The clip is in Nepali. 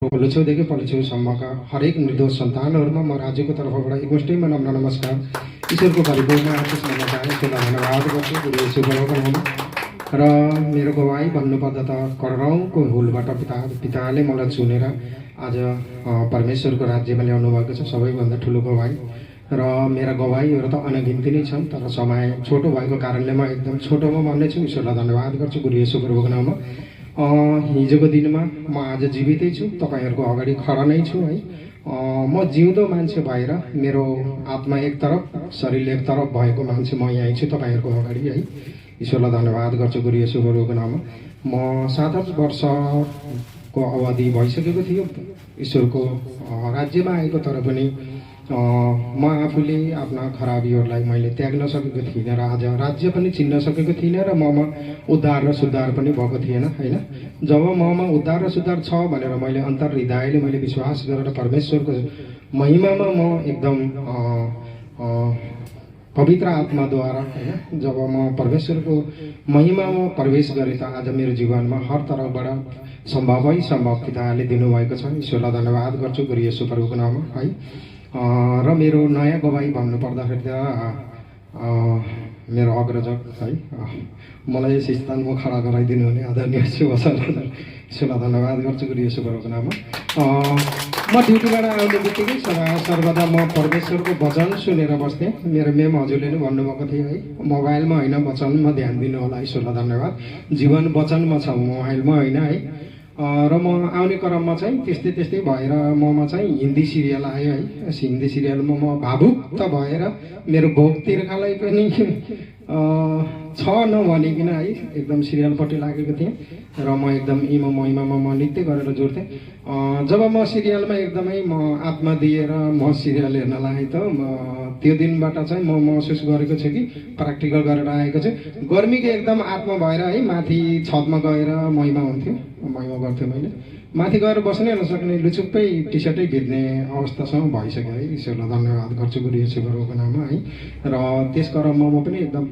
पल्लो छेउसम्मका हरेक निर्दोष सन्तानहरूमा म राज्यको तर्फबाट एकमुष्टैमा नम्र नमस्कार ईश्वरको परिपूर्ण आशिष माग्न चाहन्छु, धन्यवाद गर्छु गुरु शुभकामना। र मेरो गवाई भन्नुपर्दा त करौँको हुलबाट पिताले मलाई चुनेर आज परमेश्वरको राज्यमा ल्याउनु भएको छ, सबैभन्दा ठुलो गवाई। र मेरा गवाईहरू त अनगिन्ती नै छन्, तर समय छोटो भएको कारणले म एकदम छोटोमा भन्नेछु। ईश्वरलाई धन्यवाद गर्छु गुरु शुभको नाममा। हिजोको दिनमा म आज जीवितै छु, तपाईँहरूको अगाडि खडा नै छु है। म जिउँदो मान्छे भएर मेरो आत्मा एक तरफ शरीर एक तरफ भएको मान्छे म यहीँ छु तपाईँहरूको अगाडि है। ईश्वरलाई धन्यवाद गर्छु गुरु शुभको नाममा। म 7 वर्षको अवधि भइसकेको थियो ईश्वरको राज्यमा आएको, तर पनि म आफूले आफ्ना खराबीहरूलाई मैले त्याग्न सकेको थिइनँ र आज राज्य पनि चिन्न सकेको थिइनँ र ममा उद्धार र सुधार पनि भएको थिएन होइन। जब ममा उद्धार र सुधार छ भनेर मैले अन्तर हृदयले मैले विश्वास गरेर परमेश्वरको महिमामा म एकदम पवित्र आत्माद्वारा होइन, जब म परमेश्वरको महिमामा प्रवेश गरेँ त आज मेरो जीवनमा हर तरफबाट सम्भव पिताले दिनुभएको छ। ईश्वरलाई धन्यवाद गर्छु गुरु येशू प्रभुको नाममा है। र मेरो नयाँ गवाई भन्नुपर्दाखेरि त मेरो अग्रजक है, मलाई यस स्थानमा खडा गराइदिनु हुने आदरणीय शुभ सरलाई धन्यवाद गर्छु गुरु येशू प्रभुको नाममा। म ड्युटीबाट आउने बित्तिकै सर्वदा म परमेश्वरको वचन सुनेर बस्थेँ। मेरो मेम हजुरले नै भन्नुभएको थियो है, मोबाइलमा होइन वचनमा ध्यान दिनु होला। ईश्वरलाई धन्यवाद। जीवन वचनमा छ, मोबाइलमा होइन है। र म आउने क्रममा चाहिँ त्यस्तै भएर ममा चाहिँ हिन्दी सिरियल आयो है। हिन्दी सिरियलमा म भावुक त भएर मेरो भोक तिर्खालाई पनि छ नभनिकन है एकदम सिरियलपट्टि लागेको थिएँ र म एकदम इमा महिमामा म नृत्य गरेर जोड्थेँ। जब म सिरियलमा एकदमै म आत्मा दिएर म सिरियल हेर्न लागेँ त त्यो दिनबाट चाहिँ म महसुस गरेको छु कि प्र्याक्टिकल गरेर आएको छु। गर्मीको एकदम आत्मा भएर है माथि छतमा गएर महिमा गर्थेँ। मैले माथि गएर बस्नै नसक्ने लुचुप्पै टी सर्टै भिज्ने अवस्थासम्म भइसक्यो है। ईश्वरलाई धन्यवाद गर्छु गुरु येशू प्रभुको नाममा है। र त्यस क्रममा म पनि एकदम